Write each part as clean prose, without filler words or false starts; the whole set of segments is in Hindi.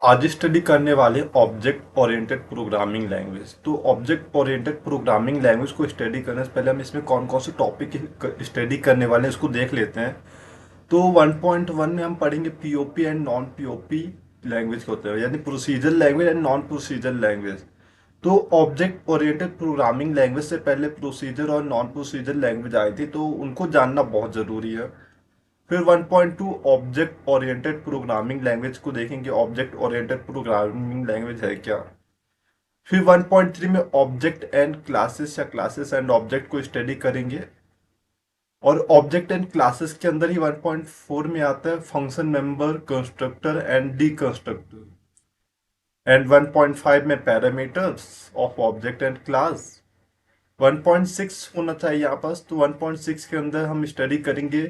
आज स्टडी करने वाले ऑब्जेक्ट ओरिएंटेड प्रोग्रामिंग लैंग्वेज। तो ऑब्जेक्ट ओरिएंटेड प्रोग्रामिंग लैंग्वेज को स्टडी करने से पहले हम इसमें कौन कौन से टॉपिक स्टडी करने वाले हैं इसको देख लेते हैं। तो 1.1 में हम पढ़ेंगे POP and non POP language के होते हैं, यानी procedure language and non procedure language. तो ऑब्जेक्ट ओरिएंटेड प्रोग्रामिंग लैंग्वेज से पहले प्रोसीजर और नॉन प्रोसीजर लैंग्वेज आई थी, तो उनको जानना बहुत ज़रूरी है। फिर 1.2 ऑब्जेक्ट ओरिएंटेड प्रोग्रामिंग लैंग्वेज को देखेंगे, ऑब्जेक्ट ओरिएंटेड प्रोग्रामिंग लैंग्वेज है क्या। फिर 1.3 में ऑब्जेक्ट एंड क्लासेस या क्लासेस एंड ऑब्जेक्ट को स्टडी करेंगे। और ऑब्जेक्ट एंड क्लासेस के अंदर ही 1.4 में आता है function member, constructor and D constructor. And 1.5 में parameters of object and class. 1.6 होना चाहिए यहाँ पास, तो 1.6 के अंदर हम स्टडी करेंगे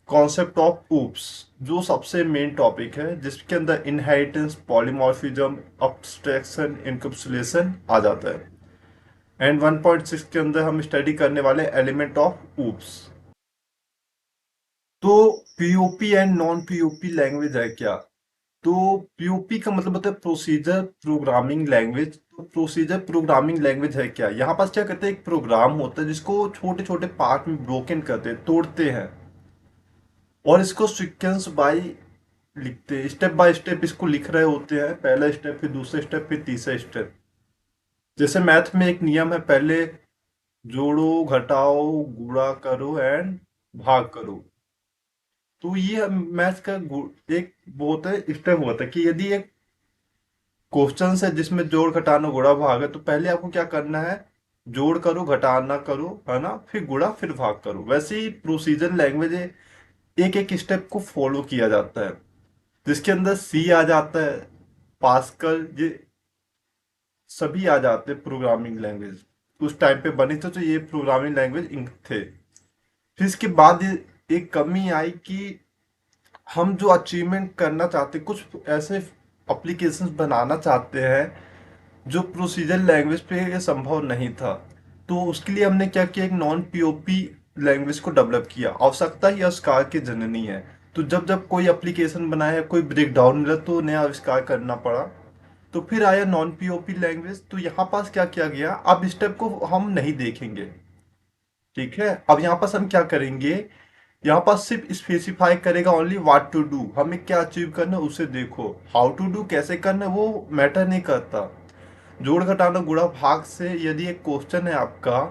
कॉन्सेप्ट ऑफ ऊप्स, जो सबसे मेन टॉपिक है, जिसके अंदर इनहेरिटेंस, पॉलीमॉर्फिज्म, अब्स्ट्रैक्शन, इनकैप्सुलेशन आ जाता है। एंड 1.6 के अंदर हम स्टडी करने वाले एलिमेंट ऑफ ऊप्स। तो POP and non POP language है क्या। तो पीओपी का मतलब होता है प्रोसीजर प्रोग्रामिंग लैंग्वेज। तो प्रोसीजर प्रोग्रामिंग लैंग्वेज है क्या, यहाँ पास क्या करते हैं, एक प्रोग्राम होता है जिसको छोटे छोटे पार्ट में ब्रोकन करते हैं, तोड़ते हैं, और इसको सीक्वेंस बाय लिखते हैं, स्टेप बाय स्टेप इसको लिख रहे होते हैं। पहला स्टेप, फिर दूसरा स्टेप, फिर तीसरा स्टेप। जैसे मैथ में एक नियम है, पहले जोड़ो, घटाओ, गुणा करो एंड भाग करो। तो ये मैथ का एक वो होता है, स्टेप होता है कि यदि एक क्वेश्चन है जिसमें जोड़ घटाना गुणा भाग है, तो पहले आपको क्या करना है, जोड़ करो, घटाना करो, है ना, फिर गुणा, फिर भाग करो। वैसे ही प्रोसीजर लैंग्वेज एक एक स्टेप को फॉलो किया जाता है, जिसके अंदर सी आ जाता है, पास्कल, ये सभी आ जाते हैं प्रोग्रामिंग लैंग्वेज। उस टाइम पे बने थे, तो ये प्रोग्रामिंग लैंग्वेज इंक थे। फिर इसके बाद एक कमी आई कि हम जो अचीवमेंट करना चाहते, कुछ ऐसे एप्लीकेशंस बनाना चाहते हैं जो प्रोसीजर लैंग्वेज पे ये संभव नहीं था। तो उसके लिए हमने क्या किया, एक नॉन पीओपी लैंग्वेज को डेवलप किया। आवश्यकता ही आविष्कार की जननी है। तो जब जब कोई एप्लीकेशन बनाया, कोई ब्रेक डाउन मिला, तो नया आविष्कार करना पड़ा। तो फिर आया नॉन पीओपी लैंग्वेज। तो यहाँ पास क्या किया गया, अब स्टेप को हम नहीं देखेंगे, ठीक है। अब यहाँ पास हम क्या करेंगे, यहाँ पास सिर्फ स्पेसिफाई करेगा ओनली व्हाट टू डू, हमें क्या अचीव करना है उसे देखो। हाउ टू डू, कैसे करना है, वो मैटर नहीं करता। जोड़ घटाना गुणा भाग से यदि एक क्वेश्चन है आपका,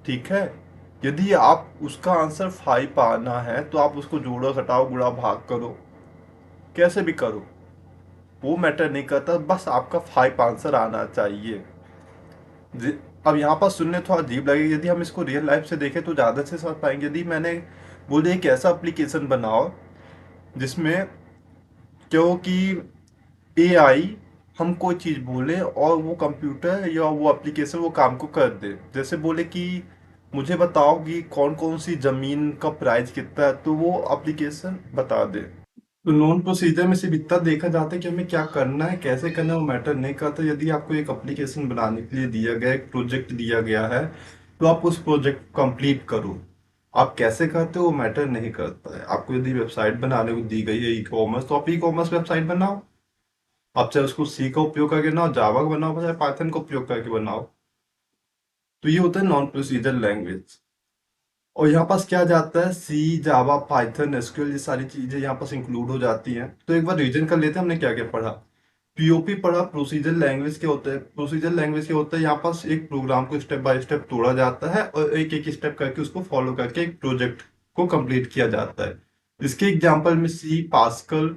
ठीक है, यदि आप उसका आंसर 5 पाना है, तो आप उसको जोड़ो, घटाओ, गुणा भाग करो, कैसे भी करो, वो मैटर नहीं करता, बस आपका 5 आंसर आना चाहिए। अब यहाँ पर सुनने थोड़ा अजीब लगेगा, यदि हम इसको रियल लाइफ से देखें तो ज़्यादा से समझ पाएंगे। यदि मैंने बोले एक ऐसा एप्लीकेशन बनाओ जिसमें क्योंकि एआई हम कोई चीज़ बोले और वो कंप्यूटर या वो एप्लीकेशन वो काम को कर दे। जैसे बोले कि मुझे बताओ कि कौन कौन सी ज़मीन का प्राइस कितना है, तो वो एप्लीकेशन बता दे। तो नॉन प्रोसीजर में सिर्फ इतना देखा जाता है कि हमें क्या करना है, कैसे करना है, वो मैटर नहीं करता। यदि आपको एक एप्लीकेशन बनाने के लिए दिया गया, एक प्रोजेक्ट दिया गया है, तो आप उस प्रोजेक्ट को कंप्लीट करो। आप कैसे करते हो वो मैटर नहीं करता है। आपको यदि वेबसाइट बनाने को दी गई है, ई कॉमर्स, तो आप ई कॉमर्स वेबसाइट बनाओ। आप चाहे उसको सी का उपयोग करके बनाओ, जावा का बनाओ, चाहे पाइथन का उपयोग करके बनाओ। तो ये होता है नॉन प्रोसीजर लैंग्वेज। और यहाँ पास क्या जाता है, सी, जावा, पाइथन, एसक्यूएल, ये सारी चीजें यहाँ पास इंक्लूड हो जाती हैं। तो एक बार रीजन कर लेते हैं हमने क्या क्या पढ़ा। पीओपी पढ़ा, प्रोसीजर लैंग्वेज क्या होता है। प्रोसीजर लैंग्वेज क्या होता है, यहाँ पास एक प्रोग्राम को स्टेप बाय स्टेप तोड़ा जाता है और एक एक स्टेप करके उसको फॉलो करके एक प्रोजेक्ट को कंप्लीट किया जाता है। इसके एग्जाम्पल में सी, पास्कल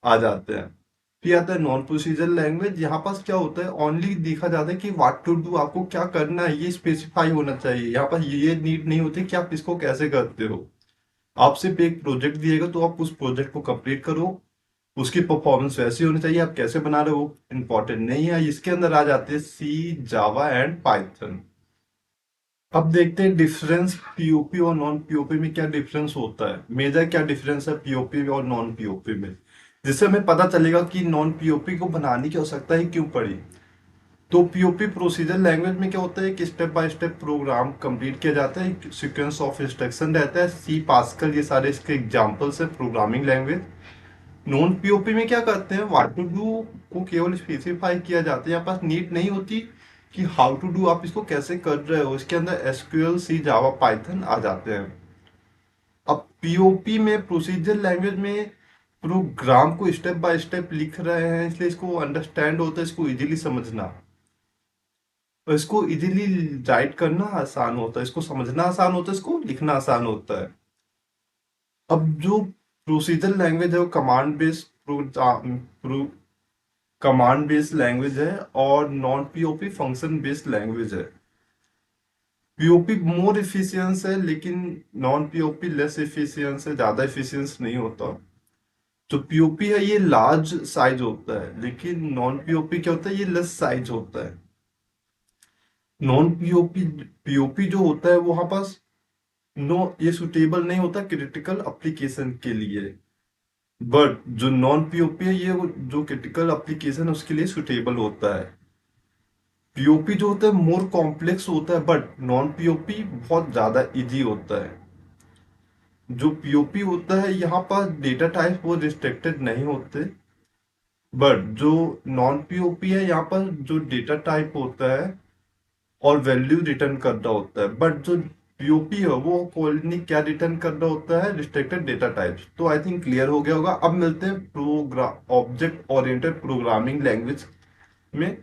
आ जाते हैं। फिर आता है नॉन प्रोसीजर लैंग्वेज। यहाँ पास क्या होता है, ओनली देखा जाता है कि व्हाट टू डू, आपको क्या करना है ये स्पेसिफाई होना चाहिए। यहाँ पास ये नीड नहीं होती कि आप इसको कैसे करते हो। आप सिर्फ एक प्रोजेक्ट दिएगा तो आप उस प्रोजेक्ट को कंप्लीट करो। उसकी परफॉर्मेंस वैसी होनी चाहिए, आप कैसे बना रहे हो इंपॉर्टेंट नहीं है। इसके अंदर आ जाते हैं सी, जावा एंड पाइथन। अब देखते हैं डिफरेंस पीओपी और नॉन पीओपी में क्या डिफरेंस होता है, मेजर क्या डिफरेंस है पीओपी और नॉन पीओपी में, जिससे हमें पता चलेगा कि नॉन पीओपी को बनाने की आवश्यकता ही क्यों पड़ी। तो पीओपी प्रोसीजर लैंग्वेज में क्या होता है, कि step by step program complete किया जाता है, सीक्वेंस ऑफ इंस्ट्रक्शन रहता है। सी, पास्कल, ये सारे इसके एग्जांपल्स है प्रोग्रामिंग लैंग्वेज। नॉन पीओपी में क्या करते हैं, व्हाट टू डू को केवल स्पेसिफाई किया जाता है, यहाँ पास नीड नहीं होती कि हाउ टू डू आप इसको कैसे कर रहे हो, इसके अंदर एसक्यूएल, सी, जावा, पाइथन आ जाते हैं। अब पीओपी में प्रोसीजर लैंग्वेज में प्रोग्राम को स्टेप बाय स्टेप लिख रहे हैं, इसलिए इसको अंडरस्टैंड होता है, इसको इजीली समझना, और इसको इजीली राइट करना आसान होता है, इसको समझना आसान होता है, इसको लिखना आसान होता है। अब जो प्रोसीजर लैंग्वेज है वो कमांड बेस्ड लैंग्वेज है, और non POP function based language है। पीओपी मोर इफिशियंस है, लेकिन नॉन पीओपी लेस इफिशियंस है, ज्यादा इफिशियंस नहीं होता। जो पीओपी है ये लार्ज साइज होता है, लेकिन नॉन पीओपी क्या होता है, ये लेस साइज होता है। नॉन पीओपी पीओपी जो होता है वो वहां पास नो ये सुटेबल नहीं होता क्रिटिकल एप्लीकेशन के लिए, बट जो नॉन पीओपी है ये जो क्रिटिकल एप्लीकेशन है उसके लिए सुटेबल होता है। पीओपी जो होता है मोर कॉम्प्लेक्स होता है, बट नॉन पीओपी बहुत ज्यादा इजी होता है। जो पीओपी होता है यहाँ पर डेटा टाइप वो रिस्ट्रिक्टेड नहीं होते, बट जो नॉन पीओपी है यहाँ पर जो डेटा टाइप होता है और वैल्यू रिटर्न कर रहा होता है, बट जो पीओपी है वो कॉलोनी क्या रिटर्न कर रहा होता है, रिस्ट्रिक्टेड डेटा टाइप्स। तो आई थिंक क्लियर हो गया होगा। अब मिलते हैं program object oriented programming language में।